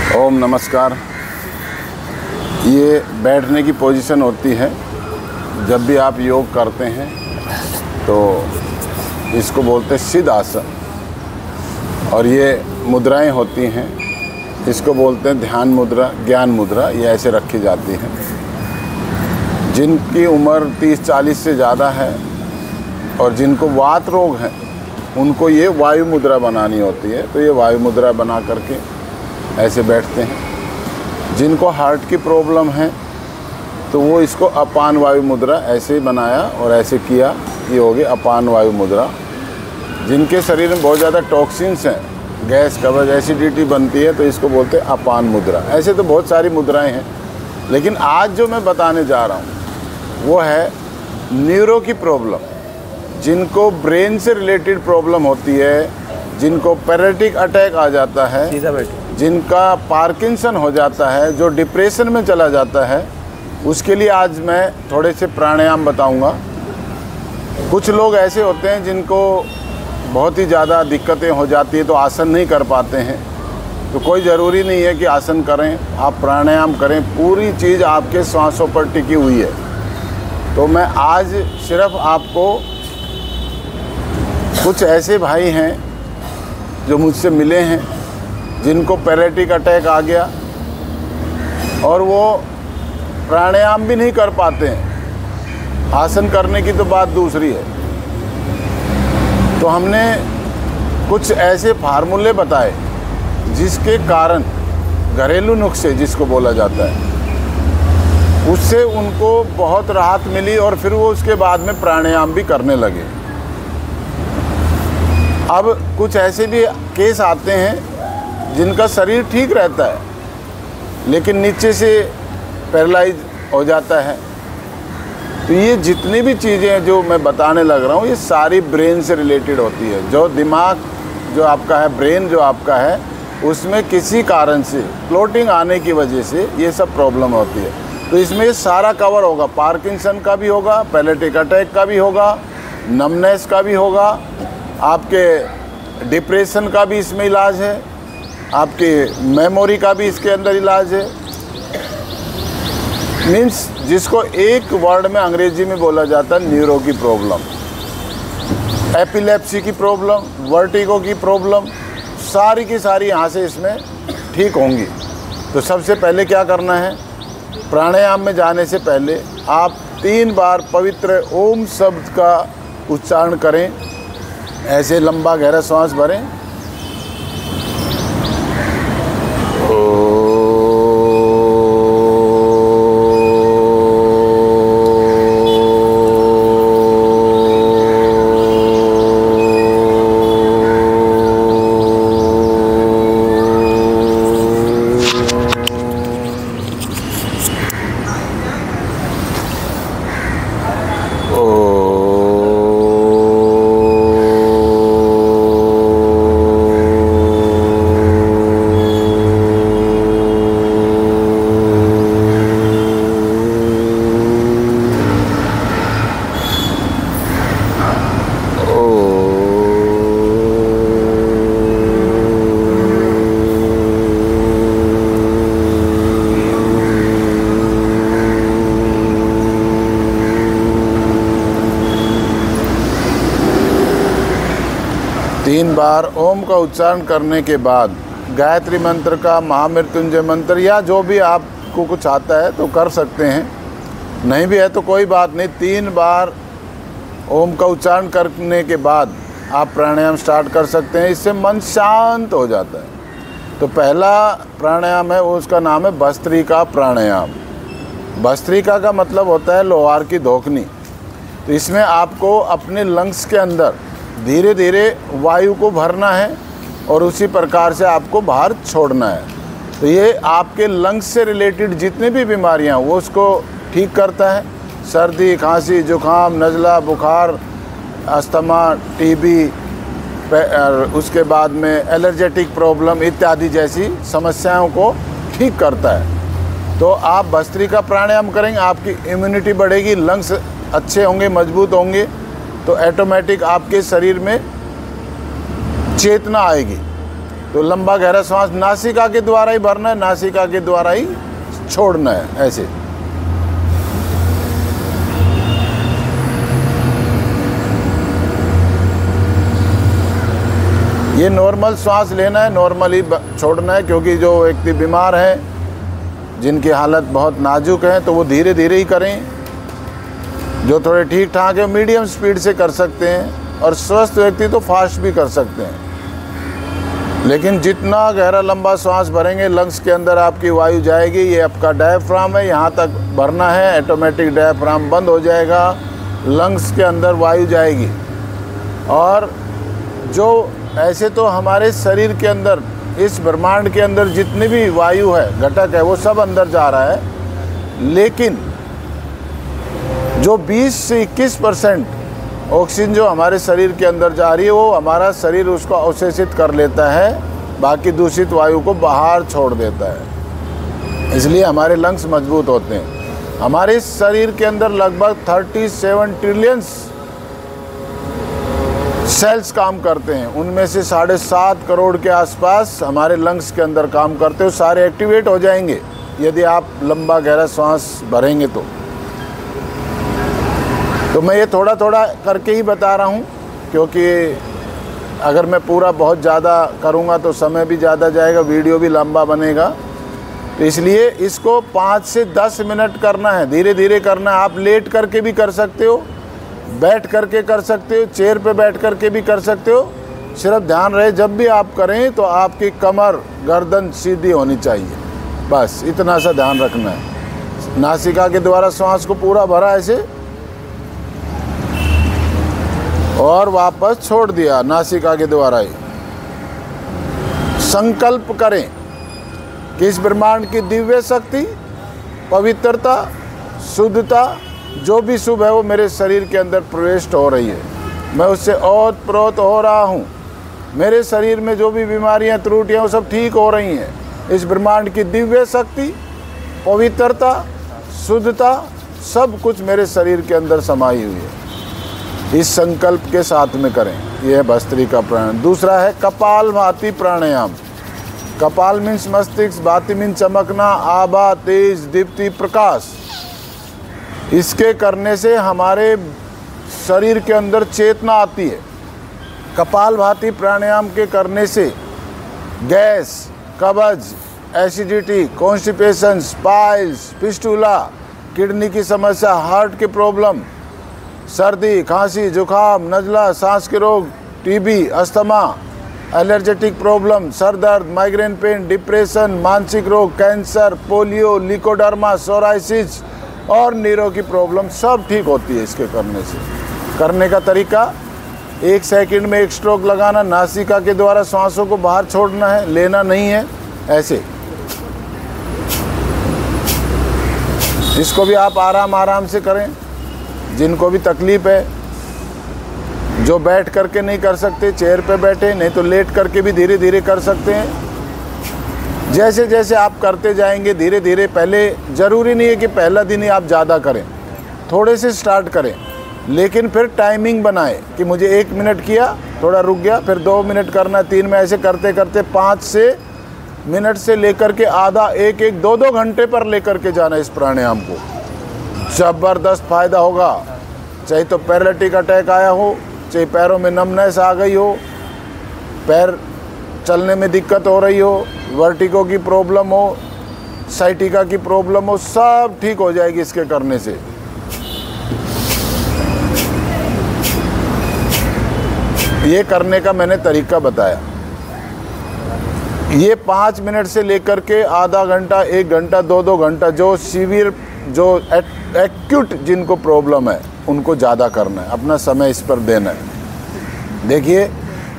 ओम नमस्कार। ये बैठने की पोजीशन होती है। जब भी आप योग करते हैं तो इसको बोलते हैं सिद्ध आसन, और ये मुद्राएं होती हैं, इसको बोलते हैं ध्यान मुद्रा, ज्ञान मुद्रा। ये ऐसे रखी जाती हैं। जिनकी उम्र 30-40 से ज़्यादा है और जिनको वात रोग है उनको ये वायु मुद्रा बनानी होती है, तो ये वायु मुद्रा बना करके ऐसे बैठते हैं। जिनको हार्ट की प्रॉब्लम है तो वो इसको अपान वायु मुद्रा ऐसे ही बनाया और ऐसे किया, ये होगी अपान वायु मुद्रा। जिनके शरीर में बहुत ज़्यादा टॉक्सिन्स हैं, गैस, कब्ज, एसिडिटी बनती है, तो इसको बोलते हैं अपान मुद्रा। ऐसे तो बहुत सारी मुद्राएं हैं, लेकिन आज जो मैं बताने जा रहा हूँ वो है न्यूरो की प्रॉब्लम। जिनको ब्रेन से रिलेटेड प्रॉब्लम होती है, जिनको पैरालिटिक अटैक आ जाता है, जिनका पार्किंसन हो जाता है, जो डिप्रेशन में चला जाता है, उसके लिए आज मैं थोड़े से प्राणायाम बताऊंगा। कुछ लोग ऐसे होते हैं जिनको बहुत ही ज़्यादा दिक्कतें हो जाती है तो आसन नहीं कर पाते हैं, तो कोई ज़रूरी नहीं है कि आसन करें, आप प्राणायाम करें। पूरी चीज़ आपके सांसों पर टिकी हुई है। तो मैं आज सिर्फ आपको, कुछ ऐसे भाई हैं जो मुझसे मिले हैं जिनको पैरालिटिक अटैक आ गया और वो प्राणायाम भी नहीं कर पाते हैं, आसन करने की तो बात दूसरी है। तो हमने कुछ ऐसे फार्मूले बताए जिसके कारण घरेलू नुस्खे जिसको बोला जाता है, उससे उनको बहुत राहत मिली और फिर वो उसके बाद में प्राणायाम भी करने लगे। अब कुछ ऐसे भी केस आते हैं जिनका शरीर ठीक रहता है लेकिन नीचे से पैरालाइज हो जाता है। तो ये जितनी भी चीज़ें जो मैं बताने लग रहा हूँ ये सारी ब्रेन से रिलेटेड होती है। जो दिमाग जो आपका है, ब्रेन जो आपका है, उसमें किसी कारण से क्लोटिंग आने की वजह से ये सब प्रॉब्लम होती है। तो इसमें ये सारा कवर होगा। पार्किंसन का भी होगा, पैरालिटिक अटैक का भी होगा, नमनेस का भी होगा, आपके डिप्रेशन का भी इसमें इलाज है, आपके मेमोरी का भी इसके अंदर इलाज है। मीन्स जिसको एक वर्ड में अंग्रेजी में बोला जाता है न्यूरो की प्रॉब्लम, एपिलेप्सी की प्रॉब्लम, वर्टिगो की प्रॉब्लम, सारी की सारी यहाँ से इसमें ठीक होंगी। तो सबसे पहले क्या करना है, प्राणायाम में जाने से पहले आप 3 बार पवित्र ओम शब्द का उच्चारण करें। ऐसे लंबा गहरा सांस भरें। तीन बार ओम का उच्चारण करने के बाद गायत्री मंत्र का, महामृत्युंजय मंत्र, या जो भी आपको कुछ आता है तो कर सकते हैं, नहीं भी है तो कोई बात नहीं। 3 बार ओम का उच्चारण करने के बाद आप प्राणायाम स्टार्ट कर सकते हैं। इससे मन शांत हो जाता है। तो पहला प्राणायाम है वो, उसका नाम है भस्त्रिका प्राणायाम। भस्त्रिका का मतलब होता है लोहार की धोखनी। तो इसमें आपको अपने लंग्स के अंदर धीरे धीरे वायु को भरना है और उसी प्रकार से आपको बाहर छोड़ना है। तो ये आपके लंग्स से रिलेटेड जितनी भी बीमारियां वो उसको ठीक करता है। सर्दी, खांसी, जुकाम, नज़ला, बुखार, अस्थमा, टीबी, उसके बाद में एलर्जेटिक प्रॉब्लम इत्यादि जैसी समस्याओं को ठीक करता है। तो आप भस्त्रिका प्राणायाम करेंगे, आपकी इम्यूनिटी बढ़ेगी, लंग्स अच्छे होंगे, मजबूत होंगे, तो ऑटोमेटिक आपके शरीर में चेतना आएगी। तो लंबा गहरा सांस नासिका के द्वारा ही भरना है, नासिका के द्वारा ही छोड़ना है। ऐसे ये नॉर्मल सांस लेना है, नॉर्मल ही छोड़ना है, क्योंकि जो व्यक्ति बीमार है, जिनकी हालत बहुत नाजुक है, तो वो धीरे धीरे ही करें। जो थोड़े ठीक ठाक है मीडियम स्पीड से कर सकते हैं, और स्वस्थ व्यक्ति तो फास्ट भी कर सकते हैं। लेकिन जितना गहरा लंबा सांस भरेंगे लंग्स के अंदर आपकी वायु जाएगी। ये आपका डायफ्राम है, यहाँ तक भरना है, ऑटोमेटिक डायफ्राम बंद हो जाएगा, लंग्स के अंदर वायु जाएगी। और जो ऐसे तो हमारे शरीर के अंदर, इस ब्रह्मांड के अंदर जितनी भी वायु है, घटक है, वो सब अंदर जा रहा है। लेकिन जो 20 से 21% ऑक्सीजन जो हमारे शरीर के अंदर जा रही है, वो हमारा शरीर उसको अवशोषित कर लेता है, बाकी दूषित वायु को बाहर छोड़ देता है। इसलिए हमारे लंग्स मजबूत होते हैं। हमारे शरीर के अंदर लगभग 37 ट्रिलियन सेल्स काम करते हैं। उनमें से 7.5 करोड़ के आसपास हमारे लंग्स के अंदर काम करते हैं। सारे एक्टिवेट हो जाएंगे यदि आप लंबा गहरा सांस भरेंगे तो मैं ये थोड़ा थोड़ा करके ही बता रहा हूँ, क्योंकि अगर मैं पूरा बहुत ज़्यादा करूँगा तो समय भी ज़्यादा जाएगा, वीडियो भी लंबा बनेगा। तो इसलिए इसको 5 से 10 मिनट करना है, धीरे धीरे करना है। आप लेट करके भी कर सकते हो, बैठ करके कर सकते हो, चेयर पे बैठ करके भी कर सकते हो। सिर्फ ध्यान रहे जब भी आप करें तो आपकी कमर गर्दन सीधी होनी चाहिए, बस इतना सा ध्यान रखना है। नासिका के द्वारा सांस को पूरा भरा ऐसे, और वापस छोड़ दिया नासिका के द्वारा ही। संकल्प करें कि इस ब्रह्मांड की दिव्य शक्ति, पवित्रता, शुद्धता, जो भी शुभ है वो मेरे शरीर के अंदर प्रविष्ट हो रही है। मैं उससे ओतप्रोत हो रहा हूँ। मेरे शरीर में जो भी बीमारियाँ, त्रुटियाँ, वो सब ठीक हो रही हैं। इस ब्रह्मांड की दिव्य शक्ति, पवित्रता, शुद्धता, सब कुछ मेरे शरीर के अंदर समाई हुई है। इस संकल्प के साथ में करें। यह है भस्त्रिका प्राणायाम। दूसरा है कपाल भाती प्राणायाम। कपाल मीन्स मस्तिष्क, भाती मीन्स चमकना, आभा, तेज, दीप्ति, प्रकाश। इसके करने से हमारे शरीर के अंदर चेतना आती है। कपाल भाती प्राणायाम के करने से गैस, कब्ज, acidity, constipation, piles, fistula, kidney की समस्या, हार्ट की प्रॉब्लम, सर्दी, खांसी, जुकाम, नज़ला, सांस के रोग, TB, asthma, allergic problem, sir दर्द, माइग्रेन पेन, डिप्रेशन, मानसिक रोग, कैंसर, पोलियो, लिकोडर्मा, सोराइसिस और नीरों की प्रॉब्लम सब ठीक होती है इसके करने से। करने का तरीका, 1 सेकंड में 1 स्ट्रोक लगाना, नासिका के द्वारा सांसों को बाहर छोड़ना है, लेना नहीं है, ऐसे। इसको भी आप आराम आराम से करें। जिनको भी तकलीफ़ है, जो बैठ करके नहीं कर सकते, चेयर पे बैठे, नहीं तो लेट करके भी धीरे धीरे कर सकते हैं। जैसे जैसे आप करते जाएंगे धीरे धीरे, पहले ज़रूरी नहीं है कि पहला दिन ही आप ज़्यादा करें, थोड़े से स्टार्ट करें, लेकिन फिर टाइमिंग बनाएं कि मुझे 1 मिनट किया, थोड़ा रुक गया, फिर 2 मिनट करना, 3 में, ऐसे करते करते 5 से मिनट से लेकर के आधा, 1-1, 2-2 घंटे पर लेकर के जाना इस प्राणायाम को। ज़बरदस्त फ़ायदा होगा। चाहे तो पैरालिटिक अटैक आया हो, चाहे पैरों में नमनेस आ गई हो, पैर चलने में दिक्कत हो रही हो, वर्टिगो की प्रॉब्लम हो, साइटिका की प्रॉब्लम हो, सब ठीक हो जाएगी इसके करने से। ये करने का मैंने तरीका बताया। ये 5 मिनट से लेकर के आधा घंटा, 1 घंटा, 2-2 घंटा, जो सीवियर, जो एक्यूट जिनको प्रॉब्लम है उनको ज़्यादा करना है, अपना समय इस पर देना है। देखिए,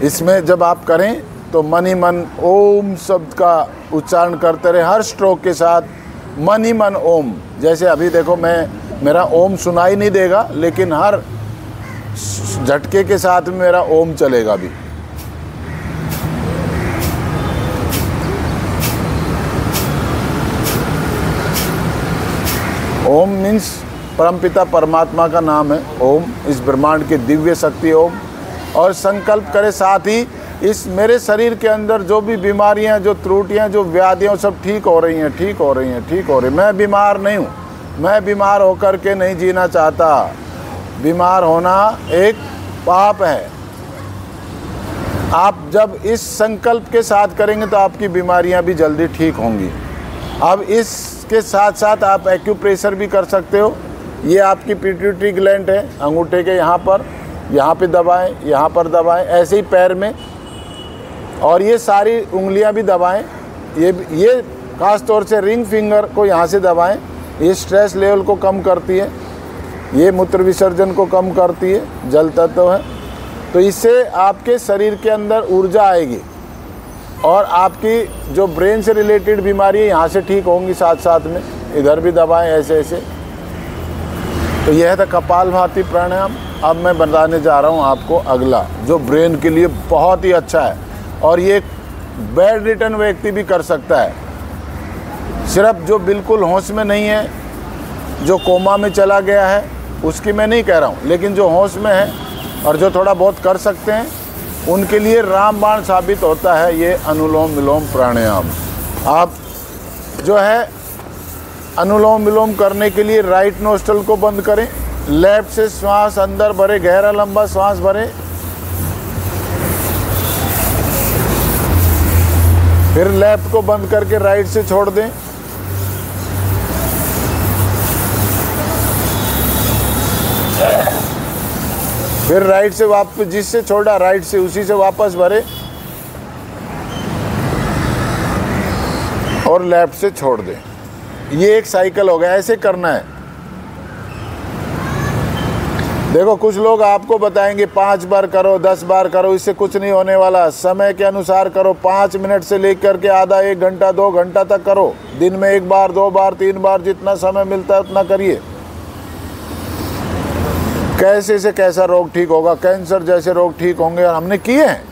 इसमें जब आप करें तो मन ही मन ओम शब्द का उच्चारण करते रहे, हर स्ट्रोक के साथ मन ही मन ओम। जैसे अभी देखो, मेरा ओम सुनाई नहीं देगा, लेकिन हर झटके के साथ में मेरा ओम चलेगा भी। ओम मीन्स परमपिता परमात्मा का नाम है ओम, इस ब्रह्मांड की दिव्य शक्ति ओम। और संकल्प करे साथ ही इस मेरे शरीर के अंदर जो भी बीमारियां, जो त्रुटियां, जो व्याधियां, सब ठीक हो रही हैं, ठीक हो रही हैं, ठीक हो रही। मैं बीमार नहीं हूँ, मैं बीमार होकर के नहीं जीना चाहता। बीमार होना एक पाप है। आप जब इस संकल्प के साथ करेंगे तो आपकी बीमारियां भी जल्दी ठीक होंगी। अब इसके साथ साथ आप एक्यूप्रेशर भी कर सकते हो। ये आपकी पिट्यूटरी ग्लैंड है, अंगूठे के यहाँ पे दबाएं, यहाँ पर दबाएं, ऐसे ही पैर में, और ये सारी उंगलियां भी दबाएं। ये खास तौर से रिंग फिंगर को यहाँ से दबाएं। ये स्ट्रेस लेवल को कम करती है, ये मूत्र विसर्जन को कम करती है, जल तत्व है। तो इससे आपके शरीर के अंदर ऊर्जा आएगी और आपकी जो ब्रेन से रिलेटेड बीमारी है यहाँ से ठीक होंगी साथ साथ में। इधर भी दबाएं ऐसे ऐसे। तो यह था कपालभाति प्राणायाम। अब मैं बताने जा रहा हूँ आपको अगला, जो ब्रेन के लिए बहुत ही अच्छा है और ये बेड रिटन व्यक्ति भी कर सकता है। सिर्फ जो बिल्कुल होश में नहीं है, जो कोमा में चला गया है, उसकी मैं नहीं कह रहा हूँ, लेकिन जो होश में है और जो थोड़ा बहुत कर सकते हैं, उनके लिए रामबाण साबित होता है ये अनुलोम विलोम प्राणायाम। आप जो है अनुलोम विलोम करने के लिए राइट नोस्ट्रल को बंद करें, लेफ्ट से श्वास अंदर भरें, गहरा लंबा श्वास भरें, फिर लेफ्ट को बंद करके राइट से छोड़ दें। फिर राइट से वापस, जिससे छोड़ा राइट से उसी से वापस भरे और लेफ्ट से छोड़ दें। ये एक साइकिल हो गया, ऐसे करना है। देखो कुछ लोग आपको बताएंगे 5 बार करो, 10 बार करो, इससे कुछ नहीं होने वाला। समय के अनुसार करो, 5 मिनट से लेकर के आधा 1 घंटा 2 घंटा तक करो। दिन में 1 बार 2 बार 3 बार जितना समय मिलता है उतना करिए। कैसे से कैसा रोग ठीक होगा, कैंसर जैसे रोग ठीक होंगे, और हमने किए हैं।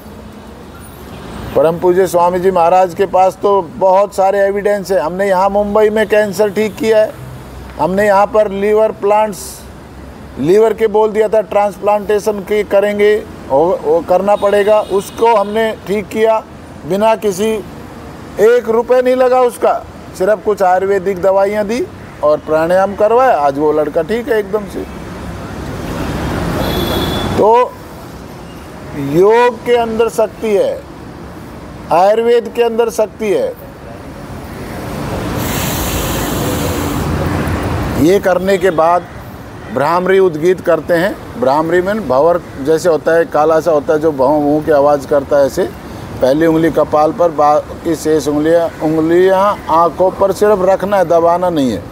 परम पूज्य स्वामी जी महाराज के पास तो बहुत सारे एविडेंस है। हमने यहाँ मुंबई में कैंसर ठीक किया है। हमने यहाँ पर लीवर के बोल दिया था ट्रांसप्लांटेशन की करेंगे, वो करना पड़ेगा, उसको हमने ठीक किया बिना किसी 1 रुपये नहीं लगा उसका। सिर्फ कुछ आयुर्वेदिक दवाइयाँ दी और प्राणायाम करवाया, आज वो लड़का ठीक है एकदम से। तो योग के अंदर शक्ति है, आयुर्वेद के अंदर शक्ति है। ये करने के बाद भ्रामरी उद्गीत करते हैं। भ्रामरी में भंवर जैसे होता है, काला सा होता है जो मुँह की आवाज़ करता है, ऐसे पहली उंगली कपाल पर, बाकी शेष उंगलियां आंखों पर सिर्फ रखना है, दबाना नहीं है।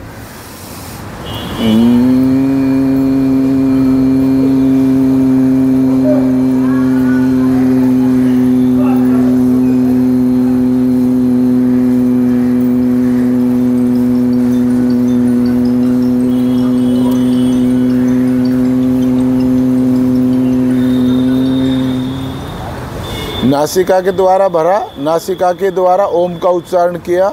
नासिका के द्वारा भरा, नासिका के द्वारा ओम का उच्चारण किया।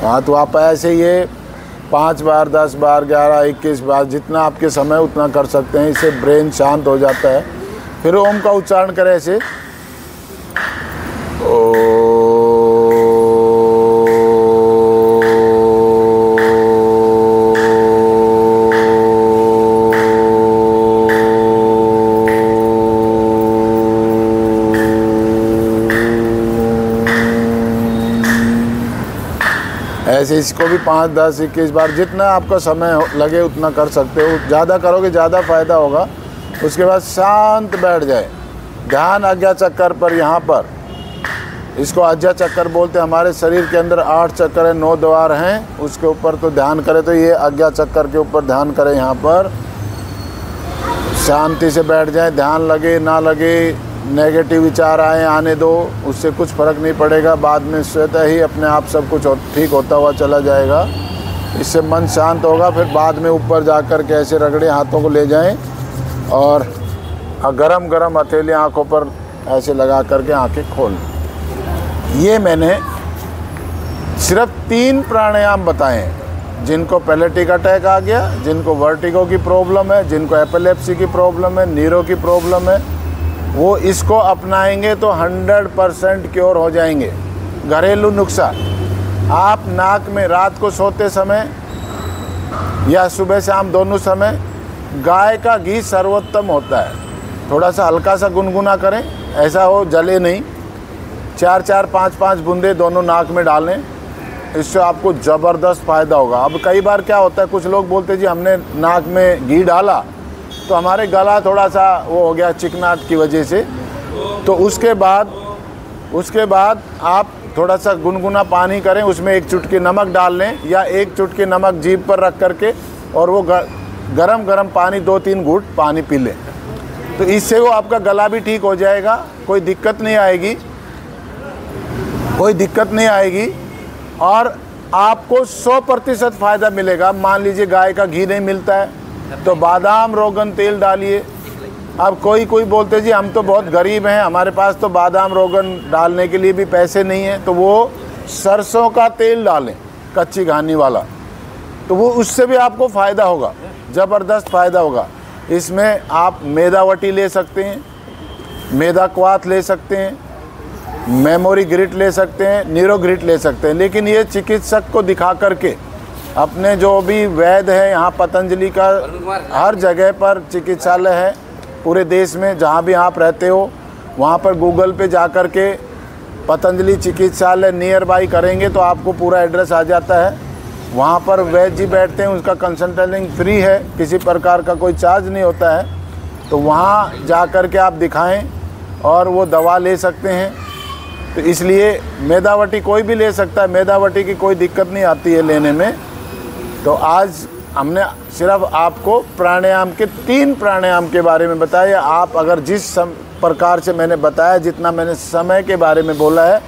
हाँ, तो आप ऐसे ये 5 बार 10 बार 11 21 बार जितना आपके समय उतना कर सकते हैं। इससे ब्रेन शांत हो जाता है। फिर ओम का उच्चारण करें ऐसे, ऐसे इसको भी 5 10 21 बार जितना आपका समय लगे उतना कर सकते हो। ज़्यादा करोगे ज़्यादा फायदा होगा। उसके बाद शांत बैठ जाए, ध्यान आज्ञा चक्कर पर, यहाँ पर इसको आज्ञा चक्कर बोलते हैं। हमारे शरीर के अंदर 8 चक्कर है, 9 द्वार हैं, उसके ऊपर तो ध्यान करें। तो ये आज्ञा चक्कर के ऊपर ध्यान करें। यहाँ पर शांति से बैठ जाएं, ध्यान लगे ना लगे, नेगेटिव विचार आए आने दो, उससे कुछ फ़र्क नहीं पड़ेगा। बाद में स्वतः ही अपने आप सब कुछ ठीक होता हुआ चला जाएगा। इससे मन शांत होगा। फिर बाद में ऊपर जाकर के ऐसे रगड़े हाथों को ले जाएं और गरम गरम हथेली आँखों पर ऐसे लगा करके आँखें खोल। ये मैंने सिर्फ 3 प्राणायाम बताए हैं। जिनको पैलेटिक अटैक आ गया, जिनको वर्टिगो की प्रॉब्लम है, जिनको एपिलेप्सी की प्रॉब्लम है, नीरो की प्रॉब्लम है, वो इसको अपनाएंगे तो 100% क्योर हो जाएंगे। घरेलू नुस्खा, आप नाक में रात को सोते समय या सुबह शाम दोनों समय गाय का घी सर्वोत्तम होता है। थोड़ा सा हल्का सा गुनगुना करें, ऐसा हो जले नहीं, 4-4, 5-5 बूंदे दोनों नाक में डालें, इससे आपको ज़बरदस्त फ़ायदा होगा। अब कई बार क्या होता है, कुछ लोग बोलते हैं जी हमने नाक में घी डाला तो हमारे गला थोड़ा सा वो हो गया चिकनाहट की वजह से, तो उसके बाद आप थोड़ा सा गुनगुना पानी करें, उसमें 1 चुटकी नमक डाल लें या 1 चुटकी नमक जीभ पर रख करके और वो गरम पानी 2-3 घूंट पानी पी लें, तो इससे वो आपका गला भी ठीक हो जाएगा। कोई दिक्कत नहीं आएगी और आपको 100% फ़ायदा मिलेगा। मान लीजिए गाय का घी नहीं मिलता है तो बादाम रोगन तेल डालिए। अब कोई बोलते जी हम तो बहुत गरीब हैं, हमारे पास तो बादाम रोगन डालने के लिए भी पैसे नहीं हैं, तो वो सरसों का तेल डालें, कच्ची घानी वाला, तो वो उससे भी आपको फ़ायदा होगा, ज़बरदस्त फ़ायदा होगा। इसमें आप मेदावटी ले सकते हैं, मेदा क्वाथ ले सकते हैं, मेमोरी ग्रिट ले सकते हैं, नीरो ग्रिट ले सकते हैं। लेकिन ये चिकित्सक को दिखा करके, अपने जो भी वैद्य है यहाँ पतंजलि का हर जगह पर चिकित्सालय है पूरे देश में, जहाँ भी आप रहते हो वहाँ पर गूगल पे जा कर के पतंजलि चिकित्सालय नियर बाई करेंगे तो आपको पूरा एड्रेस आ जाता है। वहाँ पर वैद्य जी बैठते हैं, उसका कंसल्टिंग फ्री है, किसी प्रकार का कोई चार्ज नहीं होता है। तो वहाँ जा कर के आप दिखाएं और वो दवा ले सकते हैं। तो इसलिए मेदावटी कोई भी ले सकता है, मेदावटी की कोई दिक्कत नहीं आती है लेने में। तो आज हमने सिर्फ आपको प्राणायाम के 3 प्राणायाम के बारे में बताया। आप अगर जिस प्रकार से मैंने बताया, जितना मैंने समय के बारे में बोला है,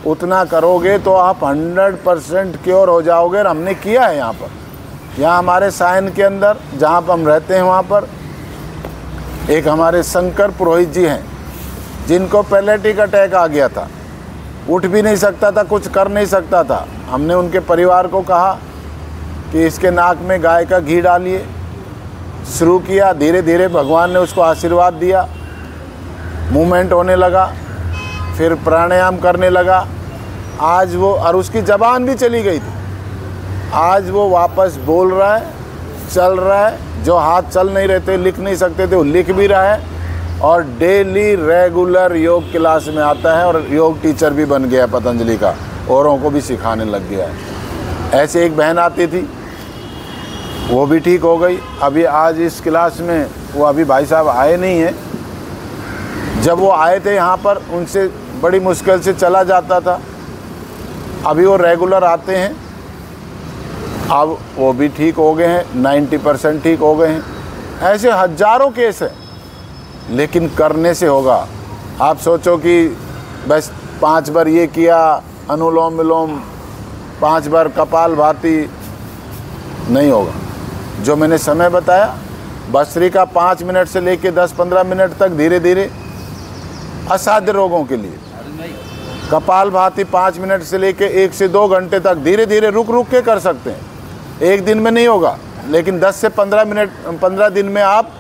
उतना करोगे तो आप 100% क्योर हो जाओगे। और हमने किया है यहाँ पर, यहाँ हमारे सायन के अंदर जहाँ पर हम रहते हैं वहाँ पर एक हमारे शंकर पुरोहित जी हैं, जिनको पैलेटिक अटैक आ गया था, उठ भी नहीं सकता था, कुछ कर नहीं सकता था। हमने उनके परिवार को कहा कि इसके नाक में गाय का घी डालिए, शुरू किया, धीरे धीरे भगवान ने उसको आशीर्वाद दिया, मूवमेंट होने लगा, फिर प्राणायाम करने लगा। आज वो, और उसकी ज़बान भी चली गई थी, आज वो वापस बोल रहा है, चल रहा है, जो हाथ चल नहीं रहे थे, लिख नहीं सकते थे, वो लिख भी रहा है और डेली रेगुलर योग क्लास में आता है और योग टीचर भी बन गया पतंजलि का, औरों को भी सिखाने लग गया है। ऐसे एक बहन आती थी, वो भी ठीक हो गई। अभी आज इस क्लास में वो अभी भाई साहब आए नहीं हैं, जब वो आए थे यहाँ पर उनसे बड़ी मुश्किल से चला जाता था, अभी वो रेगुलर आते हैं, अब वो भी ठीक हो गए हैं, 90% ठीक हो गए हैं। ऐसे हजारों केस हैं, लेकिन करने से होगा। आप सोचो कि बस 5 बार ये किया, अनुलोम विलोम 5 बार, कपाल भाती, नहीं होगा। जो मैंने समय बताया, भस्त्रिका 5 मिनट से लेके 10-15 मिनट तक धीरे धीरे असाध्य रोगों के लिए, कपाल भाती 5 मिनट से लेके 1 से 2 घंटे तक धीरे धीरे रुक के कर सकते हैं। एक दिन में नहीं होगा, लेकिन 10 से 15 दिन में आप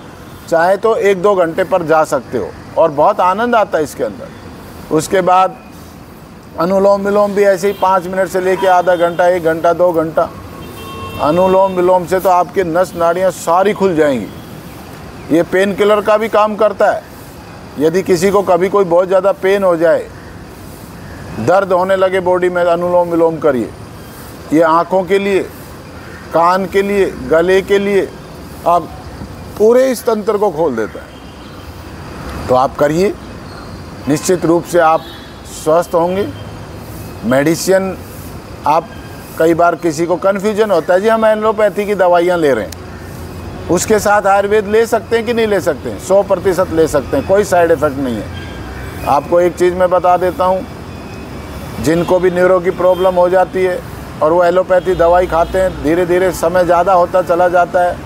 चाहे तो 1-2 घंटे पर जा सकते हो और बहुत आनंद आता है इसके अंदर। उसके बाद अनुलोम विलोम भी ऐसे ही 5 मिनट से लेके आधा घंटा, 1 घंटा, 2 घंटा। अनुलोम विलोम से तो आपके नस नाड़ियाँ सारी खुल जाएंगी। ये पेन किलर का भी काम करता है। यदि किसी को कभी कोई बहुत ज़्यादा पेन हो जाए, दर्द होने लगे बॉडी में, अनुलोम विलोम करिए। ये आँखों के लिए, कान के लिए, गले के लिए, आप पूरे इस तंत्र को खोल देता है। तो आप करिए, निश्चित रूप से आप स्वस्थ होंगे। मेडिसिन, आप कई बार किसी को कन्फ्यूजन होता है जी हम एलोपैथी की दवाइयाँ ले रहे हैं, उसके साथ आयुर्वेद ले सकते हैं कि नहीं ले सकते हैं? 100% ले सकते हैं, कोई साइड इफ़ेक्ट नहीं है। आपको एक चीज़ मैं बता देता हूँ, जिनको भी न्यूरो की प्रॉब्लम हो जाती है और वो एलोपैथी दवाई खाते हैं, धीरे धीरे समय ज़्यादा होता चला जाता है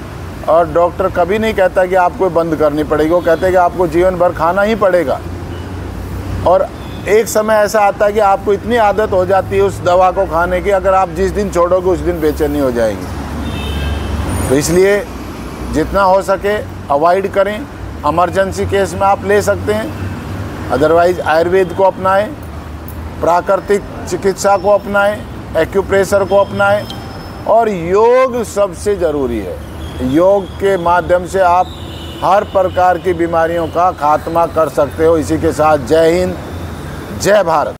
और डॉक्टर कभी नहीं कहता कि आपको बंद करनी पड़ेगी, वो कहते हैं कि आपको जीवन भर खाना ही पड़ेगा। और एक समय ऐसा आता है कि आपको इतनी आदत हो जाती है उस दवा को खाने की, अगर आप जिस दिन छोड़ोगे उस दिन बेचैनी हो जाएगी। तो इसलिए जितना हो सके अवॉइड करें। इमरजेंसी केस में आप ले सकते हैं, अदरवाइज़ आयुर्वेद को अपनाएं, प्राकृतिक चिकित्सा को अपनाएं, एक्यूप्रेशर को अपनाएं, और योग सबसे ज़रूरी है। योग के माध्यम से आप हर प्रकार की बीमारियों का खात्मा कर सकते हो। इसी के साथ जय हिंद, जय भारत।